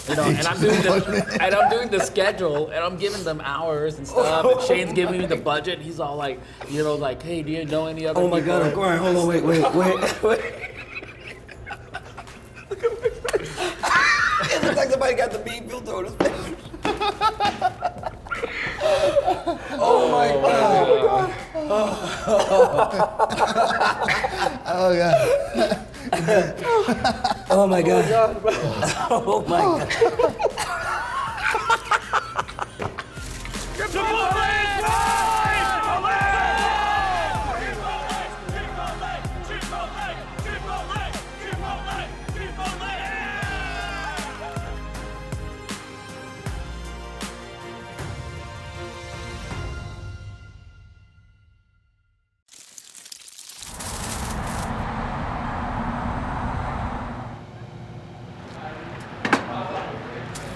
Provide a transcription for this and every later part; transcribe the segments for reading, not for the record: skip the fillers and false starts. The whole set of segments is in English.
You know, and I'm doing the schedule, and I'm giving them hours and stuff. And Shane's giving me the budget. He's all like, you know, like, hey, do you know any other? Oh my God, I'm crying. Hold on, wait. It looks like somebody got the bean filter on his face. Oh my God. Oh God. Oh my God. Oh my God.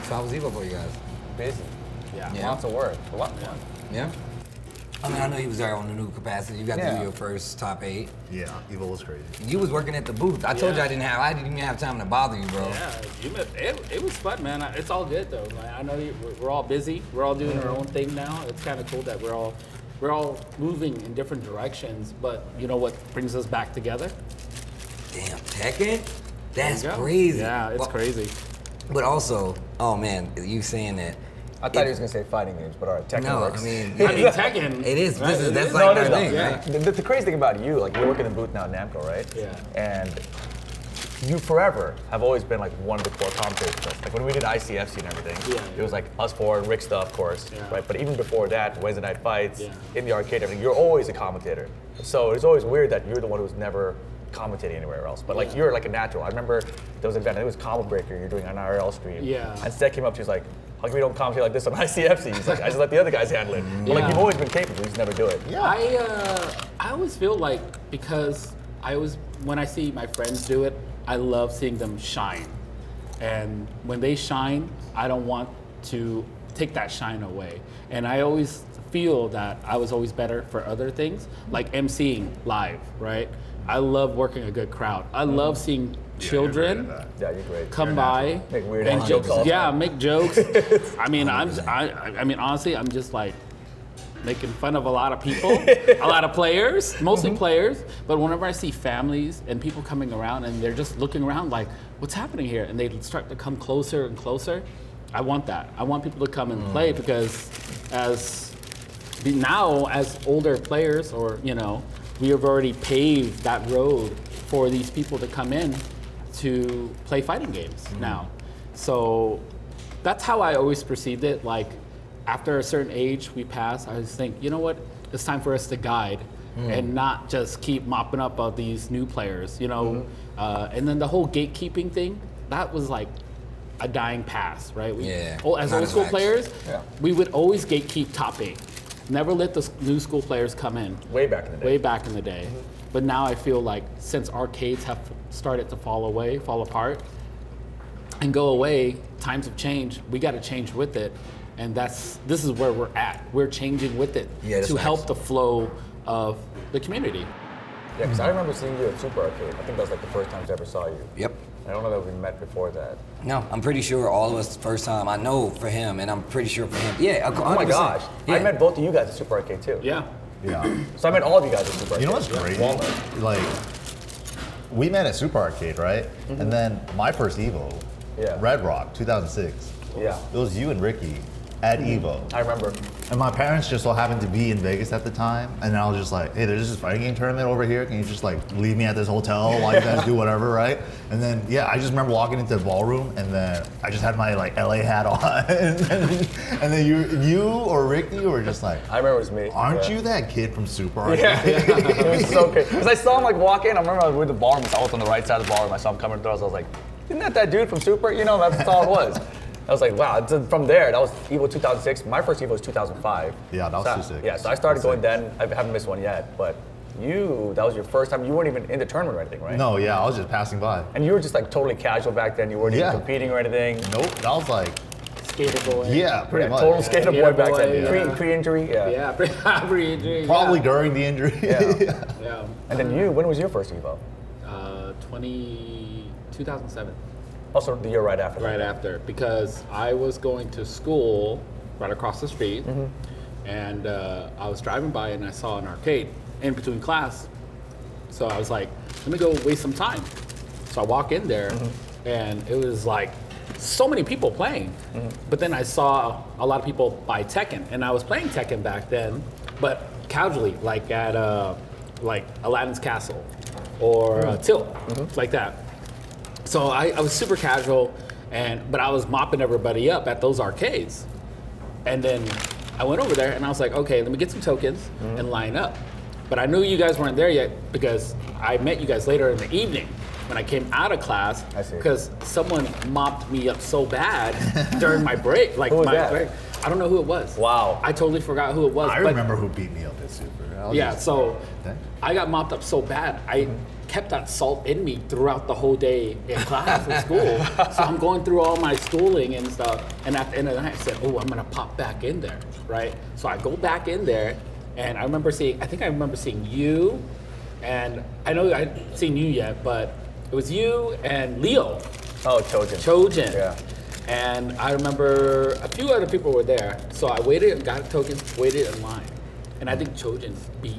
So how was Evo for you guys? Busy. Yeah. Lots of work. A lot of fun. Yeah? I mean, I know you was there on the new capacity. You got to do your first top 8. Yeah, Evo was crazy. You was working at the booth. I told you I didn't even have time to bother you, bro. Yeah, it was fun, man. It's all good though. Like, I know we're all busy. We're all doing our own thing now. It's kind of cool that we're all moving in different directions. But you know what brings us back together? Damn, Tekken? That's There you go. crazy. Yeah, it's crazy. But also, oh man, you saying that. I thought he was going to say fighting games, but all right, Tekken No, works. I mean, Tekken. it is. Right, That's is. like No, our it is, thing, though. right? The crazy thing about you, like you work in the booth now at Namco, right? Yeah. And you forever have always been like one of the core commentators. Like when we did ICFC and everything, it was like us four and Rick stuff, of course, right? But even before that, Wednesday night fights, in the arcade, everything, you're always a commentator. So it's always weird that you're the one who's never commentating anywhere else. But like you're like a natural. I remember there was an event, I think it was Combo Breaker, you're doing an IRL stream. Yeah. And Seth came up, she was like, how come we don't commentate like this on ICFC? He's like, I just let the other guys handle it. But like you've always been capable, you just never do it. Yeah. I always feel like, because when I see my friends do it, I love seeing them shine. And when they shine, I don't want to take that shine away. And I always feel that I was always better for other things, like emceeing live, right? I love working a good crowd. I love seeing children Yeah, you're great. come by Make weird and ass jokes. jokes all the Yeah, time. make jokes. I mean, I mean, honestly, I'm just like making fun of a lot of people, a lot of players, mostly players. But whenever I see families and people coming around and they're just looking around like, what's happening here? And they start to come closer and closer. I want that. I want people to come and play, because now as older players, or you know, we have already paved that road for these people to come in to play fighting games now. So that's how I always perceived it. Like after a certain age we pass, I just think, you know what, it's time for us to guide and not just keep mopping up of these new players, you know. And then the whole gatekeeping thing, that was like a dying past, right? As not old as school much. players, Yeah. we would always gatekeep top 8. Never let the new school players come in. Way back in the day. Way back in the day. But now I feel like since arcades have started to fall apart, and go away, times have changed. We got to change with it, and this is where we're at. We're changing with it that's to help nice. the flow of the community. Yeah, because I remember seeing you at Super Arcade. I think that was like the first time I ever saw you. Yep. I don't know that we met before that. No, I'm pretty sure all of us first time. I know for him, and I'm pretty sure for him. Yeah. 100%. Oh my gosh. Yeah. I met both of you guys at Super Arcade too. Yeah. Yeah. So I met all of you guys at Super Arcade. You know what's crazy? Walmart. Like, we met at Super Arcade, right? And then my first Evo, Red Rock, 2006. Yeah. It was you and Ricky at Evo. I remember. And my parents just so happened to be in Vegas at the time, and I was just like, hey, there's this fighting game tournament over here. Can you just like leave me at this hotel while you guys do whatever, right? And then I just remember walking into the ballroom, and then I just had my like LA hat on, and then you or Ricky were just like, I remember it was me. aren't you that kid from Super Arcade? Yeah. It was so crazy. Because I saw him like walk in. I remember I was with the ballroom. I was on the right side of the ballroom. I saw him coming through. I was like, isn't that dude from Super? You know, that's all it was. I was like, wow. From there, that was Evo 2006. My first Evo was 2005. Yeah, that was so, 2006. Yeah, so I started going then. I haven't missed one yet. But that was your first time. You weren't even in the tournament or anything, right? No, yeah, I was just passing by. And you were just like totally casual back then. You weren't even competing or anything. Nope, that was like, Skater boy. yeah, pretty much. Total skater boy back boy, then. yeah. Pre-injury. Yeah. Yeah, pre-injury. Probably during the injury. Yeah. Yeah. And then when was your first Evo? 2007. Also, the year right after. Right after, because I was going to school right across the street, and I was driving by and I saw an arcade in between class. So I was like, let me go waste some time. So I walk in there, and it was like so many people playing. But then I saw a lot of people buy Tekken, and I was playing Tekken back then, but casually, like at like Aladdin's Castle or Tilt, like that. So I was super casual, but I was mopping everybody up at those arcades. And then I went over there and I was like, okay, let me get some tokens and line up. But I knew you guys weren't there yet because I met you guys later in the evening when I came out of class. I see. Because someone mopped me up so bad during my break. Like Who was my that? break. I don't know who it was. Wow. I totally forgot who it was. I but remember who beat me up at Super. so I got mopped up so bad. I kept that salt in me throughout the whole day in class in school. So I'm going through all my schooling and stuff. And at the end of the night, I said, oh, I'm gonna pop back in there, right? So I go back in there, and I remember seeing you, and I know I hadn't seen you yet, but it was you and Leo. Oh, Chojin. Chojin. Yeah. And I remember a few other people were there. So I waited and got tokens, waited in line. And I think Chojin beat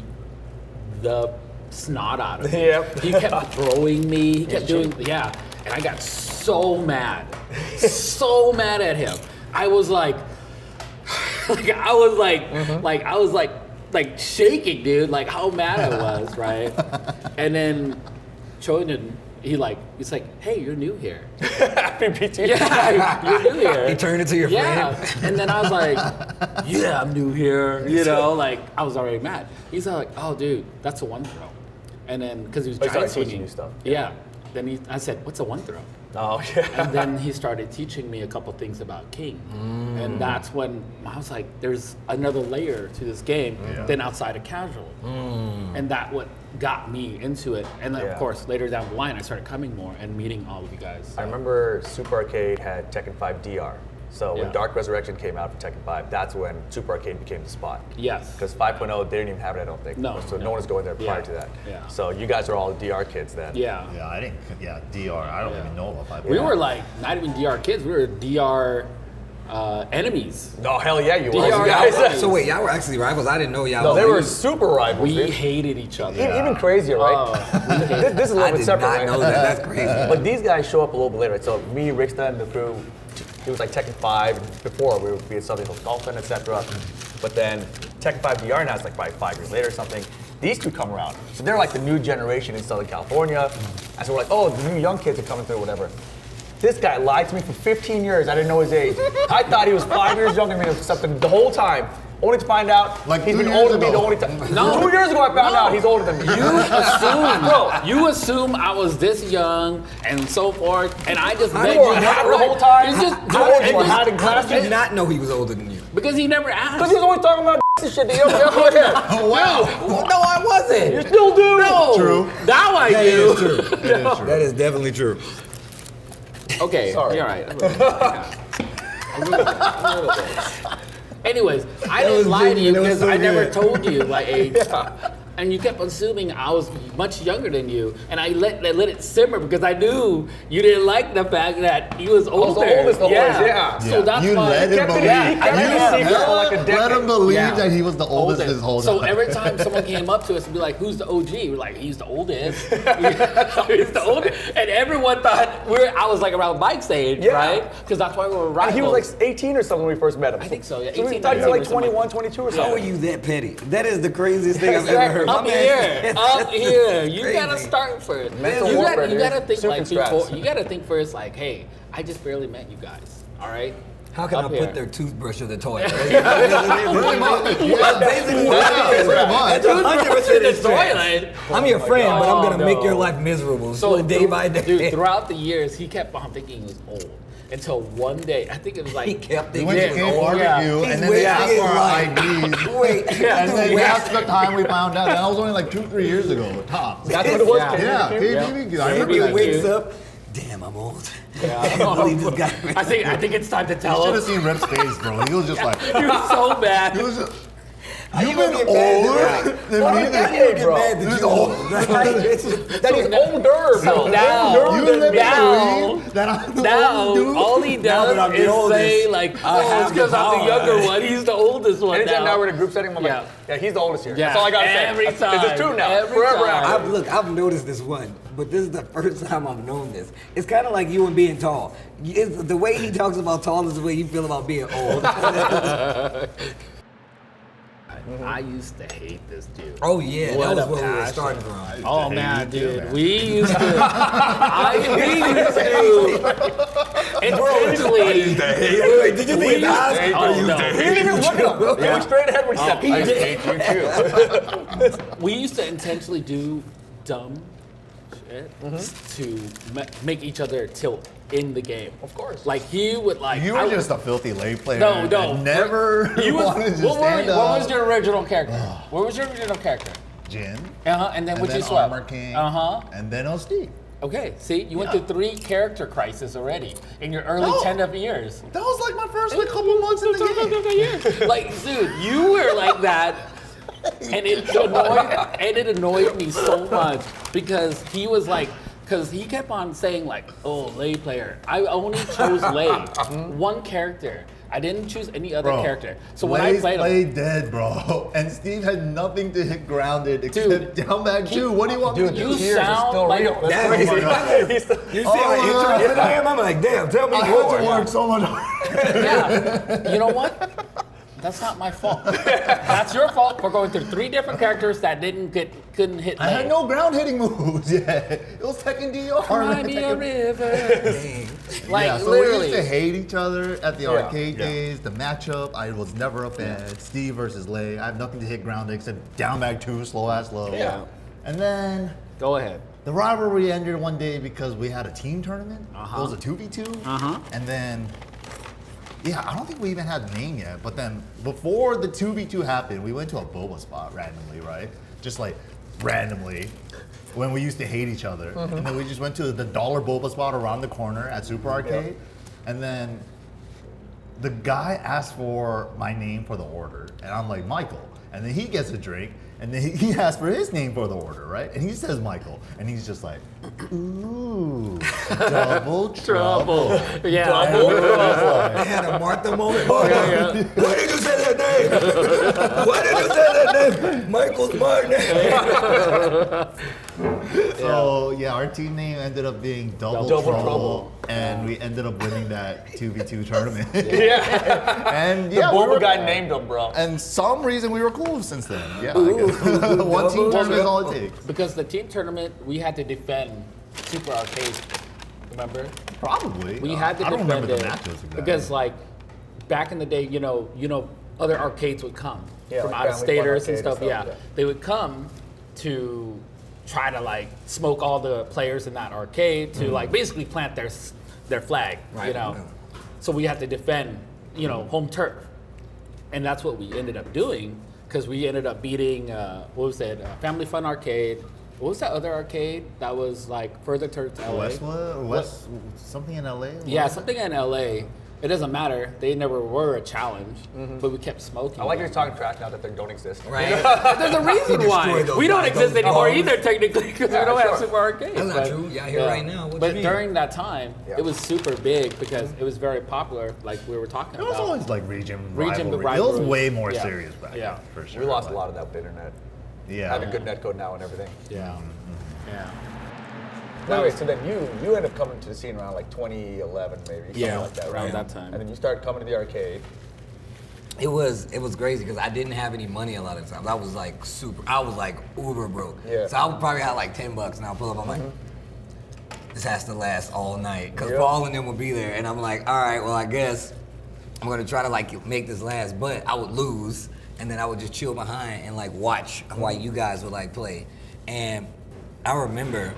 the snot out of me. Yep. He kept throwing me. He kept doing, And I got so mad at him. I was like shaking, dude. Like how mad I was, right? And then Chojin, he's like, hey, you're new here. Happy PT. Yeah, you're new here. He turned into your Yeah. friend. And then I was like, yeah, I'm new here. You know, like I was already mad. He's like, oh, dude, that's a one throw. And then, because he was Oh, he giant started teaching swinging. you stuff. Yeah. Then I said, what's a one throw? Oh, yeah. And then he started teaching me a couple things about King. And that's when I was like, there's another layer to this game than outside of casual. And that what got me into it. And then, of course, later down the line, I started coming more and meeting all of you guys. I remember Super Arcade had Tekken 5 DR. So when Dark Resurrection came out for Tekken 5, that's when Super Arcade became the spot. Yes. Because 5.0, they didn't even have it, I don't think. No, So no one was going there prior to that. Yeah. So you guys are all DR kids then. Yeah. Yeah, I didn't. Yeah, DR. I don't even know about 5. We were like, not even DR kids, we were DR enemies. Oh, hell yeah, you were. DR You guys. rivals. So wait, y'all were actually rivals? I didn't know y'all No, were. they were super rivals. We dude. hated each other. Even crazier, right? This is a little I bit did separate, not right? know that. That's crazy. But these guys show up a little bit later. Right? So me, Ricksta, and the crew, it was like Tekken 5 before. We had something called Dolphin, etc. But then Tekken 5 DR now is like probably 5 years later or something. These two come around. So they're like the new generation in Southern California. And so we're like, oh, the new young kids are coming through, whatever. This guy lied to me for 15 years. I didn't know his age. I thought he was 5 years younger than me or something the whole time. Only to find out Like he's 2 been years older than me ago. the only time. No. 2 years ago I found out he's older than me. You assume I was this young and so forth, and I just I begged wore you a hat not- the whole time. It's just, I wore it a just- hat in How class. did you not know he was older than you? because he never asked. Because he was always talking about and shit. Go ahead. Oh wow. No, I wasn't. You still do. No. True. Now I That do. is true. It is true. That is definitely true. Okay, Sorry. you're right. A little bit. Anyways, I That didn't was lie to you genuine. That was because so I never good. told you my age. And you kept assuming I was much younger than you, and I let it simmer because I knew you didn't like the fact that he was older. oldest of boys, yeah. So that's you why let him kept it- believe. he kept it a secret for like a decade. Let him believe Yeah. that he was the oldest his whole So time. every time someone came up to us and be like, "Who's the OG?" We're like, "He's the oldest." He's the oldest, and everyone thought I was like around Mike's age, Yeah. right? Because that's why we were And rivals. he was like 18 or something when we first met him. I think so, yeah, So we 18, thought he was 19 like or something. 21, 22 or How something. are you that petty? That is the craziest thing I've ever heard. Up My here, man- up here. You Crazy. gotta start first. Mental You warfare, gotta, you dude. gotta think Super like strats. before. You gotta think first, like, hey, I just barely met you guys. All right. How can Up I here. put their toothbrush in the toilet? Pretty much. Yeah, Basically, pretty much. that's 100% the is trash. toilet. I'm your friend, but I'm gonna Oh, make your no. life miserable. So So day by day. dude, throughout the years, he kept on thinking he was old. Until one day, I think it was like He kept We thinking went to he was King old. Barbecue, He's and then they asked wasting for his our life. IDs. Wait, And then wait. that's the time we found out. That was only like 2-3 years ago, tops. That's what it was. Yeah. Yeah, KBBQ? KBBQ. I remember He that. wakes shit. up. Damn, I'm old. I can't believe this guy. I think it's time to You tell should him. have seen Rip's face, bro. He was just like, He was so he bad. was just, You've been older than me. How you get bro. mad that you old? That he's older, bro. now- You let me Now- believe that I'm the Now, oldest dude. all he Now that I'm does the is oldest, say like, I oh, have it's because the I'm the power. younger one. He's the oldest one Anytime now now. we're in a group setting, I'm like, yeah, he's the oldest here. Yeah. That's all I gotta say. Every It's just true time. now. Every Forever time. after. I've noticed this one, but this is the first time I've known this. It's kind of like you and being tall. The way he talks about tall is the way you feel about being old. I used to hate this dude. Oh yeah, What that a was where we were passion. starting from. Oh hate man, you too, dude, man. we used to, intentionally. Wait, did you think that? Oh no, He didn't even look at him. He went straight ahead when he said, I hate you too. we used to intentionally do dumb shit to make each other tilt in the game. Of course. Like he would like. You were just a filthy late player. No. that never wanted to stand up. What was your original character? What was your original character? Jin. And then And would you then swap? Armor King. And then Steve. Okay, see, you went Yeah. through 3 character crises already in your early No. 10 of years. That was like my first couple months in the game. Like, dude, you were like that, and it annoyed me so much because he was like, because he kept on saying like, oh, Lei player. I only chose Lei, one character. I didn't choose any other character. So when I played him, dead, bro. And Steve had nothing to hit grounded except Dude, down back 2. What do you want me to do? you Tears are sound still like real. That's That crazy. is my He's still- You see how interested I am? I'm like, damn, tell me I more. had to work so much harder. yeah. You know what? That's not my fault. That's your fault for going through 3 different characters that couldn't hit. I had Lei. no ground hitting moves yet. It was Tekken DR. Cry me a river. Dang. Like Yeah, so literally. we used to hate each other at the Yeah. arcade days. The matchup, I was never a fan. Steve versus Lei. I have nothing to hit ground except down back 2, slow ass low. Yeah. And then Go ahead. the rivalry ended one day because we had a team tournament. It was a 2v2. And then, yeah, I don't think we even had a name yet. But then before the 2v2 happened, we went to a boba spot randomly, right? Just like randomly. When we used to hate each other. And then we just went to the dollar boba spot around the corner at Super Arcade. And then the guy asked for my name for the order. And I'm like, Michael. And then he gets a drink. And then he asks for his name for the order, right? And he says Michael. And he's just like, ooh, double trouble. Yeah. I had a Martha moment. Why did you say that name? Why did you say that name? Michael's my name. So yeah, our team name ended up being Double Trouble. And we ended up winning that 2v2 tournament. And yeah, The we boba were, guy named him, bro. and some reason we were cool since then. Yeah, I guess. One team tournament is all it takes. Because the team tournament, we had to defend Super Arcade. Remember? Probably. We had to I don't defend remember it the matches exactly. because, like, back in the day, you know, other arcades would come Yeah, from like out of Family Fun staters and Arcade and stuff. stuff, Yeah, yeah. they would come to try to like smoke all the players in that arcade to like basically plant their flag. Right, You know, yeah. so we had to defend, home turf, and that's what we ended up doing because we ended up beating what was it? Family Fun Arcade. What was that other arcade that was like further towards LA? Westwood or West something in LA? Yeah, something in LA. It doesn't matter. They never were a challenge, but we kept smoking. I like you're them. talking trash now that they don't exist. Right? There's a reason why destroyed those we don't guys, exist those anymore dogs. either, technically, because Yeah, we don't have sure. Super Arcade. That's not true. Y'all here right now. What you But mean? during that time, Yeah. it was super big because it was very popular, like we were talking It was about. always like region Region rivalry. It rivalry. was way more Yeah. serious back Yeah. then, for sure. We lost a Like, lot of that with the internet. Yeah. Having good netcode now and everything. Yeah. Yeah. Anyway, so then you ended up coming to the scene around like 2011 maybe, something Yeah, like that, around right? that time. And then you started coming to the arcade. It was crazy because I didn't have any money a lot of times. I was like uber broke. Yeah. So I would probably have like $10 and I'll pull up. I'm like, this has to last all night because Yeah. Paul and them would be there, and I'm like, all right, well I guess I'm gonna try to like make this last, but I would lose, and then I would just chill behind and like watch while you guys would like play. And I remember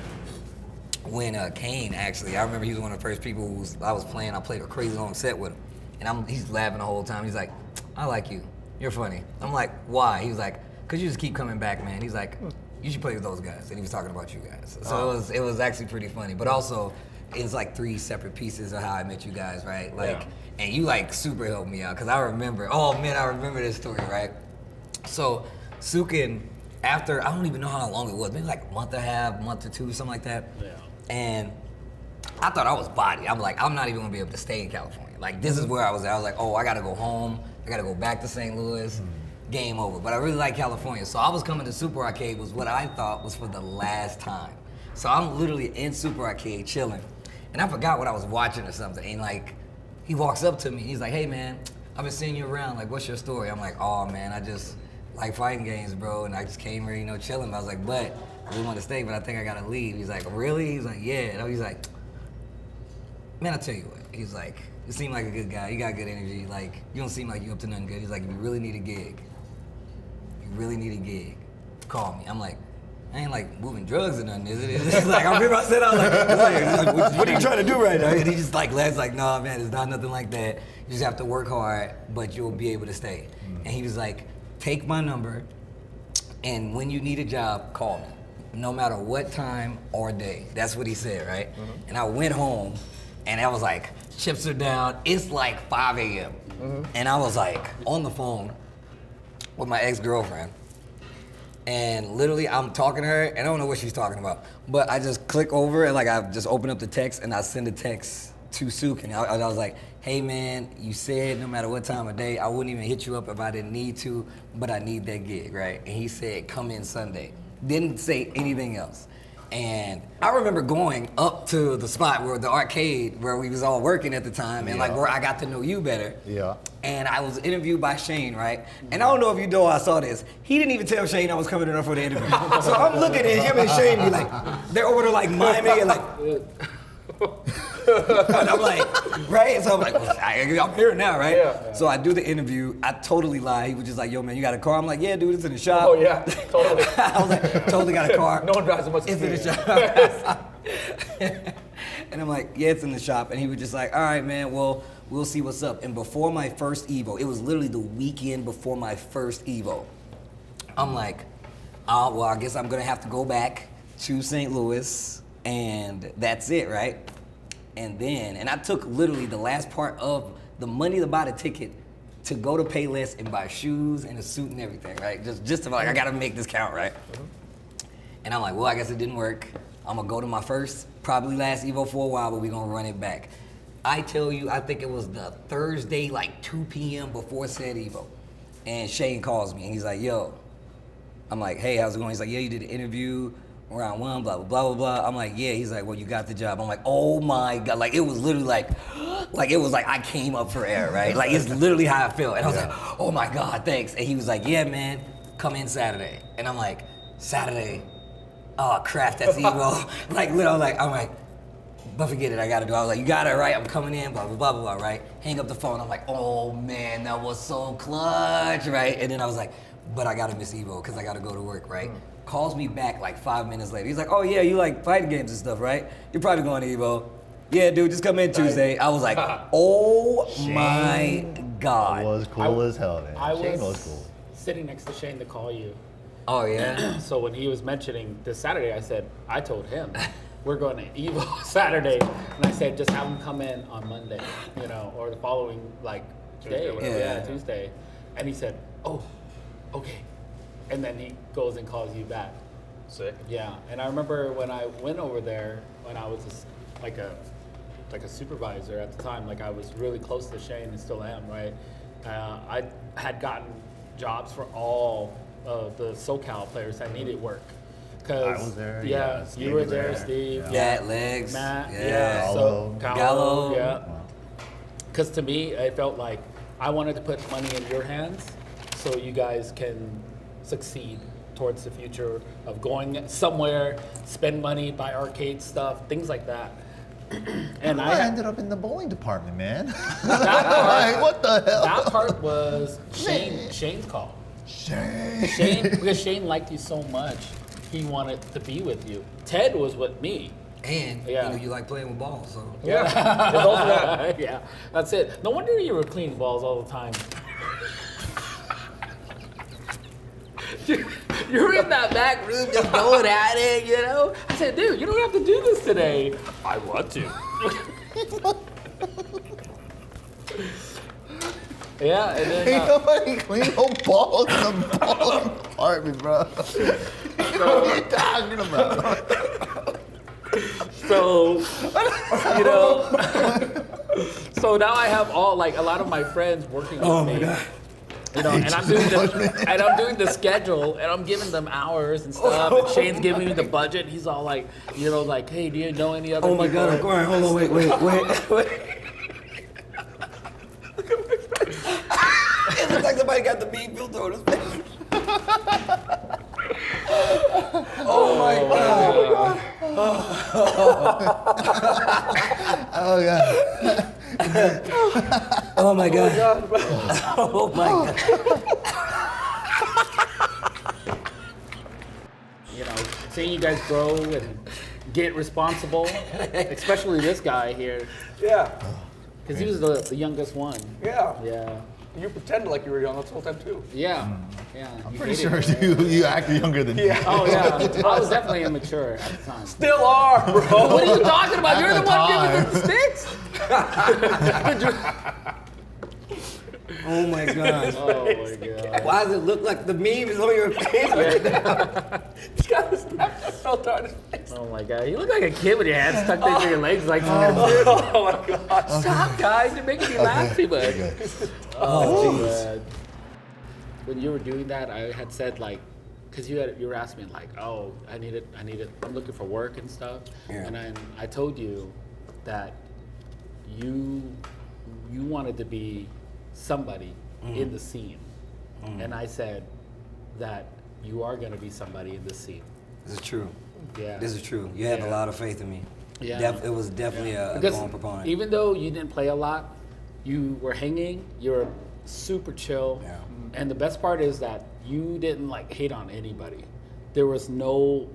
when Kane actually, I remember he was one of the first people who I was playing. I played a crazy long set with him, and he's laughing the whole time. He's like, I like you. You're funny. I'm like, why? He was like, cause you just keep coming back, man. He's like, you should play with those guys. And he was talking about you guys. So it was actually pretty funny. But also, it's like 3 separate pieces of how I met you guys, right? Like, and you like super helped me out. Cause I remember, oh man, I remember this story, right? So Suiken, after, I don't even know how long it was, maybe like a month and a half, month or two, something like that. Yeah. And I thought I was body. I'm like, I'm not even gonna be able to stay in California. Like, this is where I was at. I was like, oh, I gotta go home. I gotta go back to St. Louis. Game over. But I really like California. So I was coming to Super Arcade was what I thought was for the last time. So I'm literally in Super Arcade chilling. And I forgot what I was watching or something. And like, he walks up to me. He's like, hey man, I've been seeing you around. Like, what's your story? I'm like, oh man, I just like fighting games, bro. And I just came here, you know, chilling. But I was like, but I really want to stay, but I think I gotta leave. He's like, really? He's like, yeah. And he's like, man, I tell you what. He's like, you seem like a good guy. You got good energy. Like, you don't seem like you up to nothing good. He's like, if you really need a gig, call me. I'm like, I ain't like moving drugs or nothing, is it? It's like, I remember I said, I was like, what are you trying to do right now? And he just like laughs like, no, man, it's not nothing like that. You just have to work hard, but you'll be able to stay. And he was like, take my number, and when you need a job, call me, no matter what time or day. That's what he said, right? And I went home, and I was like, chips are down. It's like 5 a.m. And I was like on the phone with my ex-girlfriend. And literally, I'm talking to her, and I don't know what she's talking about. But I just click over, and like I just open up the text, and I send a text to Suiken. I was like, hey man, you said no matter what time of day, I wouldn't even hit you up if I didn't need to, but I need that gig, right? And he said, come in Sunday. Didn't say anything else. And I remember going up to the spot where the arcade where we was all working at the time, and like where I got to know you better. Yeah. And I was interviewed by Shane, right? And I don't know if you know I saw this. He didn't even tell Shane I was coming in for the interview. So I'm looking at him and Shane be like, they're over there like miming and like, and I'm like, right? So I'm like, well, I'm here now, right? Yeah. So I do the interview. I totally lied. He was just like, yo, man, you got a car? I'm like, yeah, dude, it's in the shop. Oh yeah, totally. I was like, totally got a car. No one drives as much It's as in me. the shop. And I'm like, yeah, it's in the shop. And he was just like, all right, man, well, we'll see what's up. And before my first Evo, it was literally the weekend before my first Evo. I'm like, oh, well, I guess I'm gonna have to go back to St. Louis, and that's it, right? And I took literally the last part of the money to buy the ticket to go to Payless and buy shoes and a suit and everything, right? Just to like, I gotta make this count, right? And I'm like, well, I guess it didn't work. I'm gonna go to my first, probably last Evo for a while, but we're gonna run it back. I tell you, I think it was the Thursday, like 2 p.m. before said Evo. And Shane calls me and he's like, yo. I'm like, hey, how's it going? He's like, yeah, you did an interview, round one, blah, blah, blah, blah, blah. I'm like, yeah. He's like, well, you got the job. I'm like, oh my God. Like, it was literally like it was like I came up for air, right? Like, it's literally how I felt. And I was like, oh my God, thanks. And he was like, yeah, man, come in Saturday. And I'm like, Saturday? Oh, crap, that's Evo. Like, literally, I'm like, but forget it, I gotta do it. I was like, you got it, right? I'm coming in, blah, blah, blah, blah, blah, right? Hang up the phone. I'm like, oh man, that was so clutch, right? And then I was like, but I gotta miss Evo because I gotta go to work, right? Calls me back like 5 minutes later. He's like, oh yeah, you like fighting games and stuff, right? You're probably going to Evo. Yeah, dude, just come in Tuesday. I was like, oh my God. It was cool as hell, man. I Shane was was cool. sitting next to Shane to call you. Oh yeah? So when he was mentioning this Saturday, I told him, we're going to Evo Saturday. And I said, just have him come in on Monday, you know, or the following like day. Tuesday, yeah. Tuesday. And he said, oh, okay. And then he goes and calls you back. Sick. Yeah, and I remember when I went over there, when I was like a supervisor at the time, like I was really close to Shane and still am, right? I had gotten jobs for all of the SoCal players that needed work. I was there. Yeah, Steve you were was there, there. Steve. Yeah, Legs. Matt. Yeah. So Gallo. Yeah. Because to me, it felt like I wanted to put money in your hands so you guys can succeed towards the future of going somewhere, spend money, buy arcade stuff, things like that. And I ended up in the bowling department, man. that part, Like, what the hell? that part was Shane's call. Shane. Because Shane liked you so much, he wanted to be with you. Ted was with me. And Yeah. you know, you like playing with balls, so. Yeah. There's also that. Yeah, that's it. No wonder you were cleaning balls all the time. You're in that back room just going at it, you know? I said, dude, you don't have to do this today. I want to. Yeah, and then Ain't nobody clean no balls in the ball apartment, bro. What are you talking about? so you know, so now I have all like a lot of my friends working with me. God. You know, and I'm doing the schedule, and I'm giving them hours and stuff. And Shane's giving me the budget. He's all like, you know, like, hey, do you know any other? Oh my people? God, I'm crying. Hold on, wait. It looks like somebody got the bean filter on his face. Oh my God. Oh god. Oh my God. Oh my God. You know, seeing you guys grow and get responsible, especially this guy here, Yeah. because he was the youngest one. Yeah. Yeah. You pretended like you were young the whole time too. Yeah. Yeah. I'm pretty sure you act younger than me. Oh yeah. I was definitely immature at the time. Still are, bro. What are you talking about? You're the one time. giving the sticks. Oh my God. Oh my god. Why does it look like the meme is on your face right now? He's got his Snapchat filter on his face. Oh my god. You look like a kid with your hands tucked into your legs, like. Oh my God. Stop, guys! You're making me laugh too much. Okay. Oh, man. When you were doing that, I had said like, cause you were asking me like, oh, I need it. I'm looking for work and stuff. Yeah. And I told you that you wanted to be somebody in the scene, and I said that you are going to be somebody in the scene. This is true. Yeah. This is true. You have a Yeah. lot of faith in me. Yeah. It was definitely a Because going proponent. even though you didn't play a lot, you were hanging. You were super chill. Yeah. And the best part is that you didn't like hate on anybody. There was no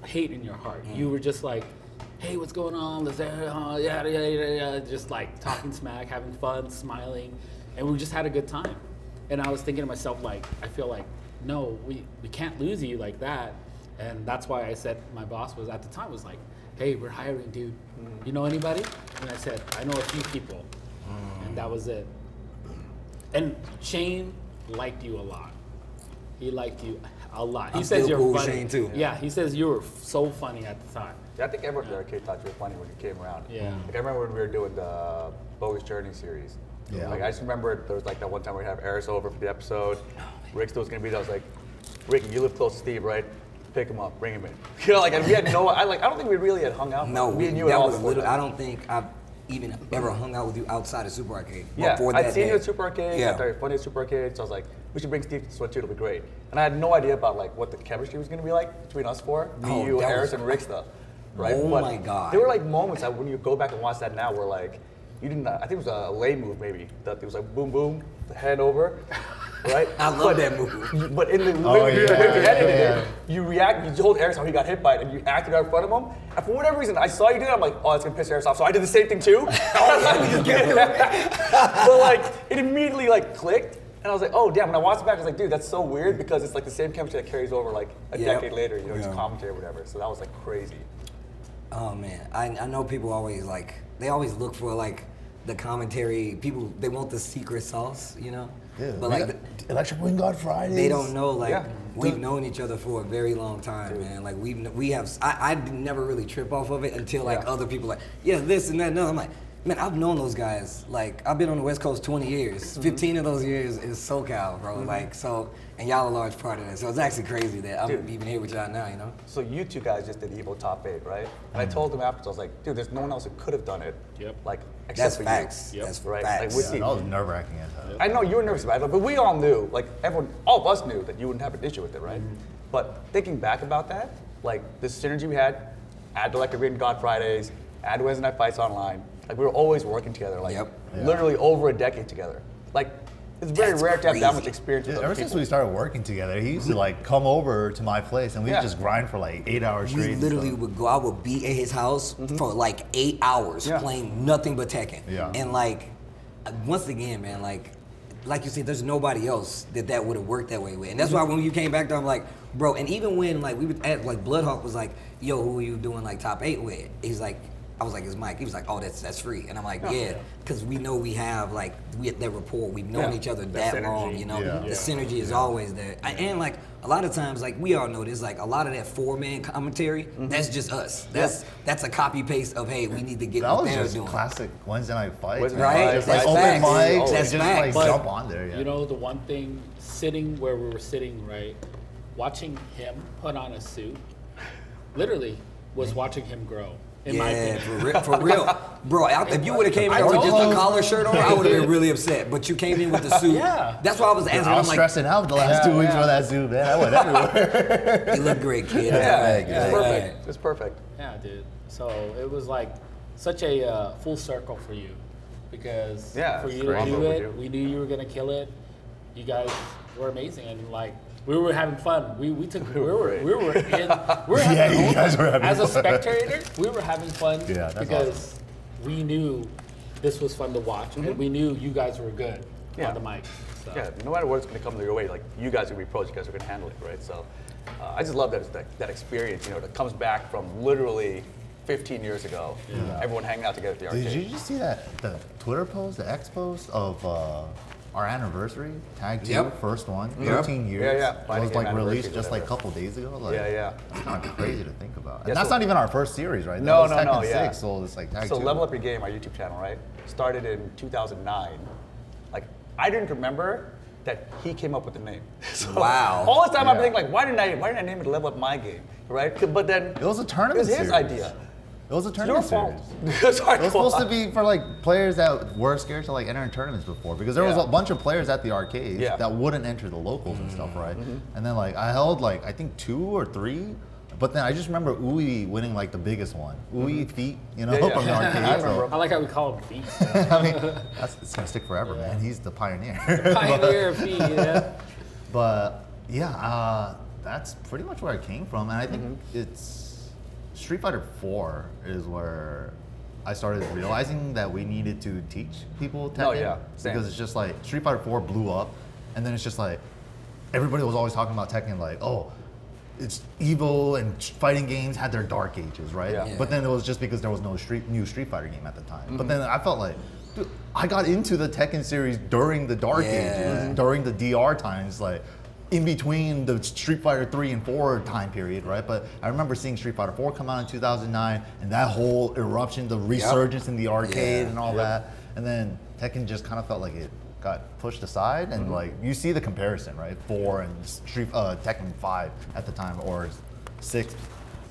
hate in your heart. You were just like, hey, what's going on? Let's yeah, just like talking smack, having fun, smiling, and we just had a good time. And I was thinking to myself, like, I feel like, no, we can't lose you like that. And that's why I said, my boss was at the time was like, hey, we're hiring, dude. You know anybody? And I said, I know a few people. And that was it. And Shane liked you a lot. He liked you a lot. He I'm says still you're cool with funny. Shane, too. Yeah, he says you were so funny at the time. Yeah, I think everyone at the arcade thought you were funny when you came around. Yeah. Like I remember when we were doing the Bogus Journey series. Yeah. Like I just remember there was like that one time we have Eris over for the episode. Rick still was gonna be there. I was like, Rick, you live close to Steve, right? Pick him up, bring him in. You know, like and we had no. I don't think we really had hung out. No, me and you at that all was before literally, that. I don't think I've even ever hung out with you outside of Super Arcade. Yeah, before I'd that seen day. you at Super Arcade. Yeah. I thought you were funny at Super Arcade, so I was like, we should bring Steve to this one too. It'll be great. And I had no idea about like what the chemistry was gonna be like between us four, Oh, me, you, that Eris, was- and Rick stuff. Right? Oh But my God. There were like moments that when you go back and watch that now, where like you didn't. I think it was a lay move maybe. That it was like boom boom, the head over. Right? I love that move. But in the Oh, way you yeah, edited yeah. it, you react. You told Eris how he got hit by it, and you acted out in front of him. And for whatever reason, I saw you do it. I'm like, oh, that's gonna piss Eris off. So I did the same thing too. But like, it immediately like clicked, and I was like, oh damn. When I watched it back, I was like, dude, that's so weird because it's like the same chemistry that carries over like a Yep. decade later. You know, just Yeah. commentary or whatever. So that was like crazy. Oh man, I know people always like, they always look for like the commentary. People, they want the secret sauce, you know? Yeah. But We like, got Electric Wing God Fridays. they don't know, like, Yeah. we've known each other for a very long time, man. Like, we have, I never really trip off of it until, like, Yeah. other people, like, yeah, this and that, and other. I'm like, man, I've known those guys. Like, I've been on the West Coast 20 years. 15 of those years is SoCal, bro. Like, so, and y'all a large part of that. So it's actually crazy that I'm Dude. even here with y'all now, you know? So you two guys just did Evo Top 8, right? And I told him afterwards, I was like, dude, there's no one else who could have done it. Yep. Like, except That's for facts. you. That's Right? facts. Like, with Yeah, that was nerve wracking at times. I know you were nervous about it, but we all knew, like everyone, all of us knew that you wouldn't have an issue with it, right? But thinking back about that, like this synergy we had, add to like the Green God Fridays, add Wednesday Night Fights online, like we were always working together, like Yep. literally over a decade together. Like it's very That's rare to have that much crazy. experience with Yeah, other ever since people. we started working together, he used to like come over to my place and we Yeah. just grind for like 8 hours straight. We and literally stuff. would go. I would be at his house for like 8 hours Yeah. playing nothing but Tekken. Yeah. And like, once again, man, like you said, there's nobody else that would have worked that way with. And that's why when you came back there, I'm like, bro. And even when like we would at like Bloodhawk was like, yo, who are you doing like top 8 with? He's like, I was like, it's Mike. He was like, oh, that's free. And I'm like, yeah, because we know we have that rapport. We've known each other that long, you know. The synergy is always there. And like a lot of times, like we all know this, like a lot of that 4-man commentary, that's just us. That's a copy paste of, hey, we need to get That what was they're just doing. classic Wednesday night fights, Right? Just That's like open facts. mics, That's and just facts. like jump on there. Yeah. You know, the one thing, sitting where we were sitting, right, watching him put on a suit, literally was watching him grow. In my opinion. For real. Bro, if you would have came in with just a collar shirt on, I would have been really upset. But you came in with the suit. Yeah. That's why I was asking. I I'm was like, stressing out the last 2 weeks for that suit, man. I went everywhere. you look great, kid. It's perfect. It's perfect. Yeah, dude. So it was like such a full circle for you, because for you to do it, we knew you were gonna kill it. You guys were amazing, and like we were having fun. We were having You guys were having as a fun. spectator, we were having fun Yeah, that's because we knew this was fun to watch, and we knew you guys were good on the mic. So. Yeah, no matter what's going to come your way, like you guys are going to be pros, you guys are going to handle it, right? So I just love that experience, you know, that comes back from literally 15 years ago. Yeah. Everyone hanging out together at the arcade. Did you just see the Twitter post, the X post of our anniversary, Tag 2, first one, 13 years. Yeah. It was like released just like a whatever. couple days ago. Like, Yeah. That's kind of crazy to think about. And Yeah, that's so- not even our first series, right? No, That was Tekken yeah. 6, so it's like Tag So 2. Level Up Your Game, our YouTube channel, right? Started in 2009. Like, I didn't remember that he came up with the name. So Wow. All this time I've been Yeah. thinking, like, why didn't I name it Level Up My Game, right? But then It was a it tournament was his series. idea. It was a It's your tournament fault. series. It's our It was fault. supposed to be for like players that were scared to like enter in tournaments before, because there was Yeah. a bunch of players at the arcades Yeah. that wouldn't enter the locals and stuff, right? And then like I held like I think 2 or 3, but then I just remember Uwe winning like the biggest one. Uwe feet, you know, Yeah, yeah. from the arcade. I remember. I like how we call him feet. I mean, it's gonna stick forever, man. He's the pioneer. Pioneer of feet, yeah. But yeah, that's pretty much where I came from, and I think it's Street Fighter 4 is where I started realizing that we needed to teach people Tekken. Oh, yeah, same. Because it's just like Street Fighter 4 blew up, and then it's just like everybody was always talking about Tekken like, oh, it's Evo and fighting games had their dark ages, right? Yeah. But then it was just because there was no new Street Fighter game at the time. But then I felt like, dude, I got into the Tekken series during the dark ages, during the DR times, like in between the Street Fighter 3 and 4 time period, right? But I remember seeing Street Fighter 4 come out in 2009, and that whole eruption, the resurgence in the arcade and all that. And then Tekken just kind of felt like it got pushed aside, and like you see the comparison, right? 4 and Tekken 5 at the time, or 6.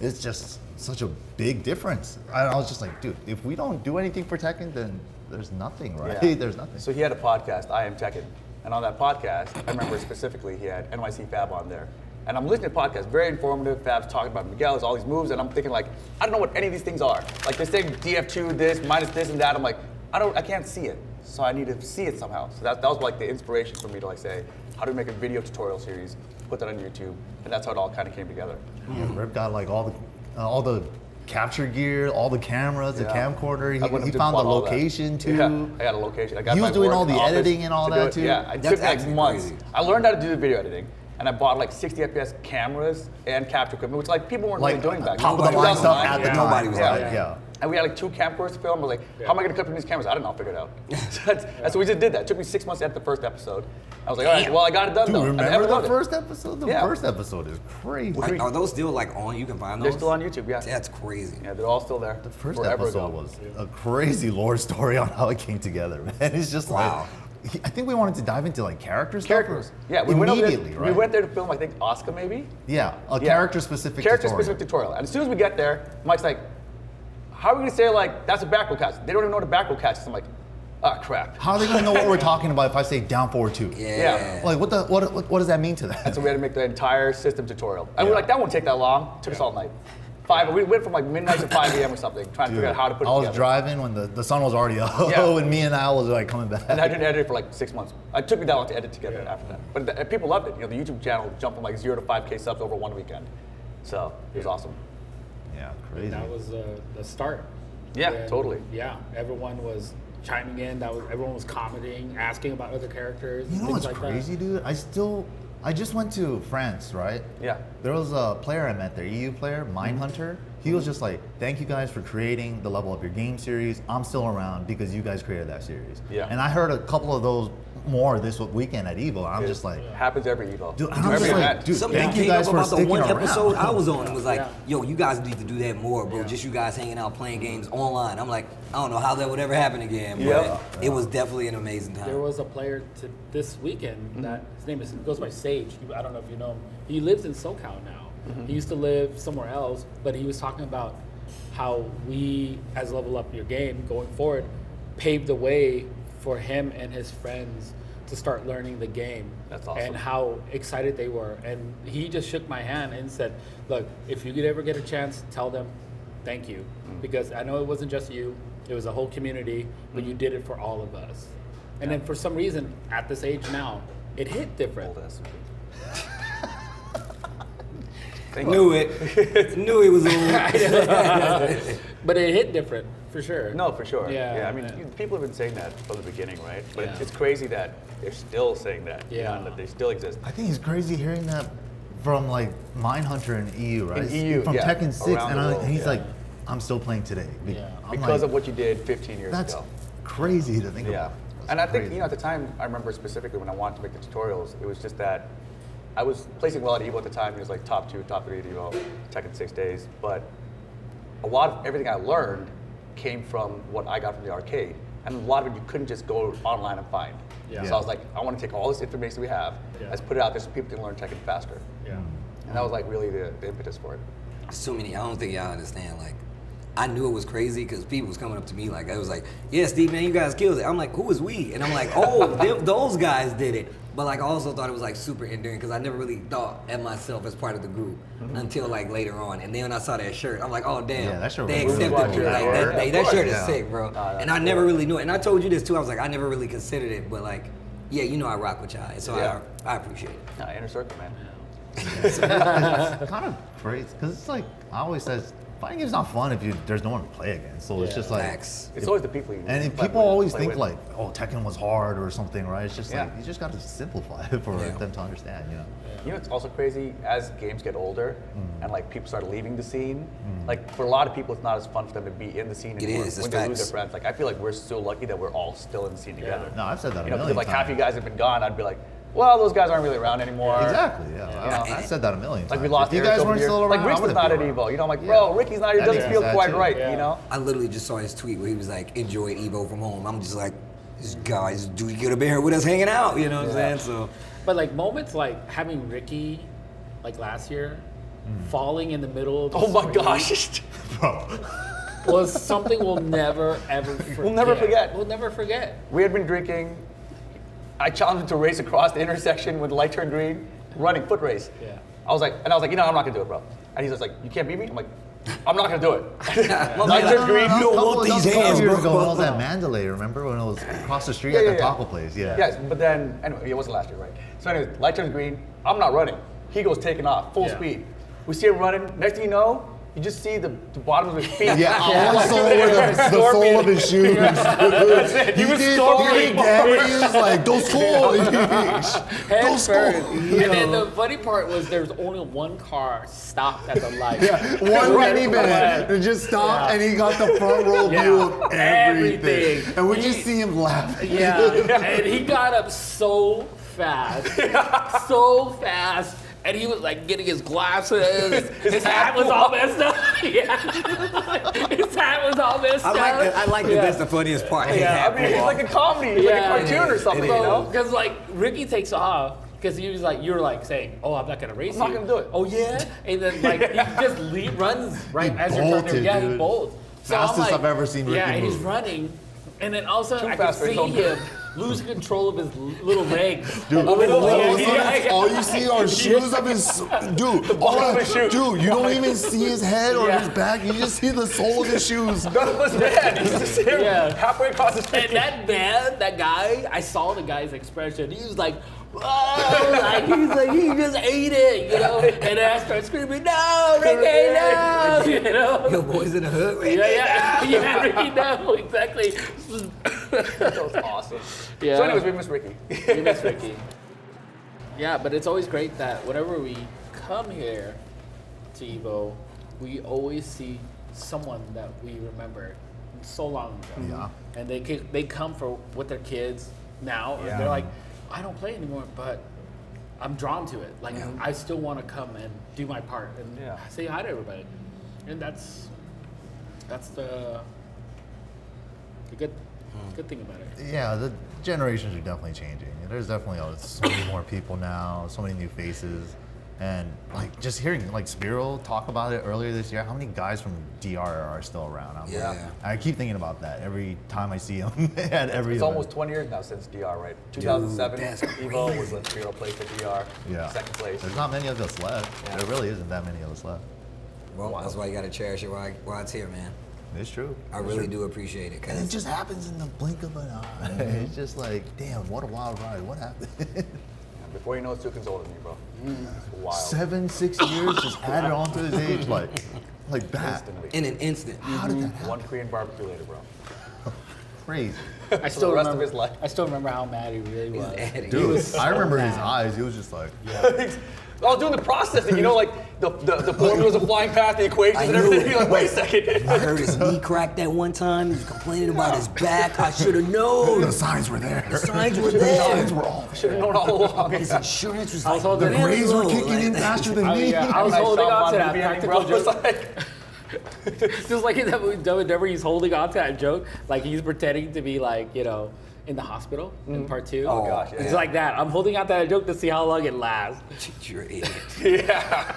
It's just such a big difference. I was just like, dude, if we don't do anything for Tekken, then there's nothing, right? Yeah. There's nothing. So he had a podcast, I Am Tekken. And on that podcast, I remember specifically he had NYC Fab on there. And I'm listening to the podcast, very informative. Fab's talking about Miguel's, all these moves, and I'm thinking like, I don't know what any of these things are. Like this thing, DF2, this, minus this and that. I'm like, I can't see it. So I need to see it somehow. So that was like the inspiration for me to like say, how do we make a video tutorial series, put that on YouTube, and that's how it all kind of came together. Yeah, Rip got like all the capture gear, all the cameras, the camcorder. I went He and found the bought all that. location too. Yeah, I got a location. I got He was my doing work all the office editing and all to do that it. too? Yeah, it That's took like actually months. crazy. I learned how to do the video editing, and I bought like 60 FPS cameras and capture equipment, which like people weren't Like really doing back top then. of the line stuff 2009. at the time. Nobody was right? like, yeah. And we had like 2 camcorders to film. I was like, how am I gonna clip from these cameras? I don't know, I'll figure it out. So we just did that. It took me 6 months to edit the first episode. I was like, all right, well, I got it done Dude, though. remember I never the wrote it. first episode? The Yeah. first episode is crazy. Are those still like on? You can find those? They're still on YouTube, yeah. That's crazy. Yeah, they're all still there. The first Forever episode ago. was a crazy lore story on how it came together, man. It's just Wow. like, I think we wanted to dive into like characters. Characters. Yeah, we went over immediately, there, right? We went there to film, I think, Oscar maybe? Yeah, a Yeah. character-specific Character-specific tutorial. And as soon as we get there, Mike's like, how are we gonna say like, that's a back row catch? They don't even know what a back row catch is. I'm like, ah, crap. How are they gonna know what we're talking about if I say down forward 2? Yeah. Like what does that mean to them? So we had to make the entire system tutorial. And we're like, that won't take that long. Took us all night. We went from like midnight to 5 a.m. or something, trying to figure out how to put it I together. was driving when the sun was already up, Yeah. and me and Al was like coming back. And I didn't edit it for like 6 months. It took me that long to edit together after that. But people loved it. You know, the YouTube channel jumped from like 0 to 5K subs over one weekend. So it was awesome. Yeah, crazy. That was the start. Yeah, And, totally. Yeah, everyone was chiming in. Everyone was commenting, asking about other characters. You know things what's like crazy, dude? I just went to France, right? Yeah. There was a player I met there, EU player, Mindhunter. He was just like, thank you guys for creating the Level Up Your Game series. I'm still around because you guys created that series. Yeah. And I heard a couple of those more this weekend at Evo. I'm just like, happens every Evo. dude, I'm every just like, event. dude, Somebody thank you came guys up for about the sticking one around. episode I was on and was like, Yeah. yo, you guys need to do that more, bro. Just you guys hanging out playing games online. I'm like, I don't know how that would ever happen again, but Yeah. it was definitely an amazing There time. was a player this weekend that his name goes by Sage. I don't know if you know him. He lives in SoCal now. He used to live somewhere else, but he was talking about how we, as Level Up Your Game, going forward, paved the way for him and his friends to start learning the game. That's awesome. And how excited they were. And he just shook my hand and said, look, if you could ever get a chance, tell them thank you. Because I know it wasn't just you, it was a whole community, but you did it for all of us. And then for some reason, at this age now, it hit different. Old ass. Knew it. Knew it was old. But it hit different, for sure. No, for sure. Yeah, I mean, yeah. people have been saying that from the beginning, right? But Yeah. it's crazy that they're still saying that. You know, Yeah. and that they still exist. I think it's crazy hearing that from like Mindhunter in EU, right? In EU, from yeah. Tekken 6, Around the world, and he's yeah. like, I'm still playing today. Yeah. I'm Because like, of what you did 15 years that's ago. crazy to think Yeah. about. And I think, crazy. you know, at the time, I remember specifically when I wanted to make the tutorials, it was just that I was placing well at Evo at the time. It was like top 2, top 3 at Evo, Tekken 6 days. But a lot of everything I learned came from what I got from the arcade. And a lot of it you couldn't just go online and find. Yeah. So I was like, I want to take all this information we have, Yeah. let's put it out there so people can learn Tekken faster. Yeah. And that was like really the impetus for it. So many, I don't think y'all understand. Like, I knew it was crazy because people was coming up to me like, I was like, yeah, Steve, man, you guys killed it. I'm like, who was we? And I'm like, oh, those guys did it. But like, I also thought it was like super endearing because I never really thought of myself as part of the group until like later on. And then when I saw that shirt, I'm like, oh damn, Yeah, that shirt they was accepted really me. cool. Like, Yeah, that shirt is yeah. sick, bro. that's And I never really knew it. And I told you this too. I was like, I never really considered it, but like, yeah, you know, I rock with y'all, and so Yeah. I appreciate it. Nah, inner circle, man. It's kind of crazy because it's like I always says, fighting game's not fun if there's no one to play against. So it's Yeah. just like, Facts. It's always the people you and if play people with, always play think with. like, oh, Tekken was hard or something, right? It's just like Yeah. you just got to simplify it for Yeah. them to understand, you know. You know, it's also crazy as games get older and like people start leaving the scene. Like for a lot of people, it's not as fun for them to be in the scene anymore. is, when it's they lose their facts. friends. Like I feel like we're so lucky that we're all still in the scene together. No, I've said that a You know, because million if like half times. you guys have been gone, I'd be like, well, those guys aren't really around anymore. Exactly, yeah. Yeah. I said that a million Like times. we lost if you Eric guys over weren't here. still around, Like I Rick's would've not been at around. Evo. You know, I'm like, Yeah. bro, Ricky's not here. It That doesn't makes feel sense, quite too. right. Yeah. You know. I literally just saw his tweet where he was like, enjoy Evo from home. I'm just like, this guys, dude, you could have been here with us hanging out, you know what I'm saying? So, But like moments like having Ricky, like last year, falling in the middle of the Oh my screen gosh. was something we'll never ever forget. We'll never forget. We'll never forget. We had been drinking. I challenged him to race across the intersection when the light turned green, running foot race. Yeah. I was like, you know, I'm not gonna do it, bro. And he's just like, you can't beat me. I'm like, I'm not gonna do it. My Light man, turns green. you don't want these hands, years bro. ago when I was at Mandalay, remember when it was across the street Yeah, at yeah, the yeah. taco place? Yeah. Yes, but then anyway, it wasn't last year, right? So anyways, light turns green. I'm not running. He goes taking off, full Yeah. speed. We see him running. Next thing you know, you just see the bottom of his feet. Yeah, I only saw with the sole of his shoes. That's it. He was storming. He was like, those toys. Head Those first. toys. And then the funny part was there's only one car stopped at the light. One Right. minivan. It just stopped and he got the front row Yeah. view of everything. Everything. And we He- just see him laughing. Yeah, and he got up so fast, so fast, and he was like getting his glasses. His hat was all messed up. Yeah, his hat was all messed up. I like that that's the funniest part. His Yeah, hat I mean, blew it's off. like a comedy. It's Yeah, like a cartoon or is. something, It you is. know? Because like Ricky takes off. Because he was like, you were like saying, "Oh, I'm not gonna race I'm not you." gonna do it. Oh yeah, and then like he just runs right He as you're turning. bolted, Yeah, he dude. bolts. So I'm Fastest like, I've ever seen Ricky Yeah, and he's move. running, and then all of a sudden Too I can fast for his see own him lose control of his little legs. Dude, Over the all of a leg. sudden, all you see are shoes of his dude. bottom of his shoe. Dude, you don't even see his head or Yeah. his back. You just see the sole of his shoes. None of us man. He's just him Yeah. halfway across the street. And that man, that guy, I saw the guy's expression. He was like, "Whoa!" Like he just ate it, you know. And then I started screaming, "No, Ricky, no!" You know. Yo, boys in the hood. Yeah, Ricky, no, exactly. That was awesome. Yeah. So anyways, we miss Ricky. We miss Ricky. Yeah, but it's always great that whenever we come here to Evo, we always see someone that we remember so long ago. Yeah. And they come for with their kids now, and they're like, I don't play anymore, but I'm drawn to it. Like I still want to come and do my part and say hi to everybody. And that's the good thing about it. Yeah, the generations are definitely changing. There's definitely so many more people now, so many new faces. And like just hearing like Spiro talk about it earlier this year, how many guys from DR are still around? I keep thinking about that every time I see him at every It's event. almost 20 years now since DR, right? 2007, that's Evo was when Spiro played for DR, second place. There's not many of us left. There really isn't that many of us left. Well, that's why you gotta cherish it while it's here, man. It's true. I really do appreciate it. And it just happens in the blink of an eye. It's just like, damn, what a wild ride. What happened? Before you know it, Suiken's older than me, bro. It's wild. 7-6 years just added on to his age like that. Instantly. In an instant. How did that happen? One Korean barbecue later, bro. Crazy. I still the rest of remember. his life. I still remember how mad he really was. Dude, I remember his eyes. He was just like, I was doing the processing, like the formulas are flying past the equations and everything. You're like, wait a second. I heard his knee cracked that one time. He was complaining about his back. I should have known. the signs were there. The signs were The there. signs were all Should have known all along. His insurance was I was like holding The it. grades were low, kicking in like- faster than I mean, me. yeah, I was Nice holding Sean on to Von that movie ending, practical bro. It's joke. like, Just like in that movie Dumb and Dumber, he's holding on to that joke, like he's pretending to be like, in the hospital in part 2. Oh, gosh, It's yeah. like that. I'm holding out that joke to see how long it lasts. You're an idiot. yeah.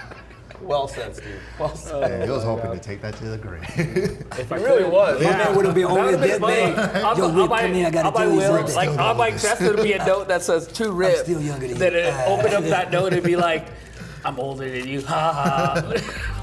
Well said, Steve. Well said. He was hoping to take that to the grave. If I He really could. was. My man would have been only a dead man. On Yo, Whip, my, come here, I gotta on my tell you will, something. like on my chest, there'd be a note that says "to Rip." still younger than Then you. it open up that note and be like, "I'm older than you." Ha ha.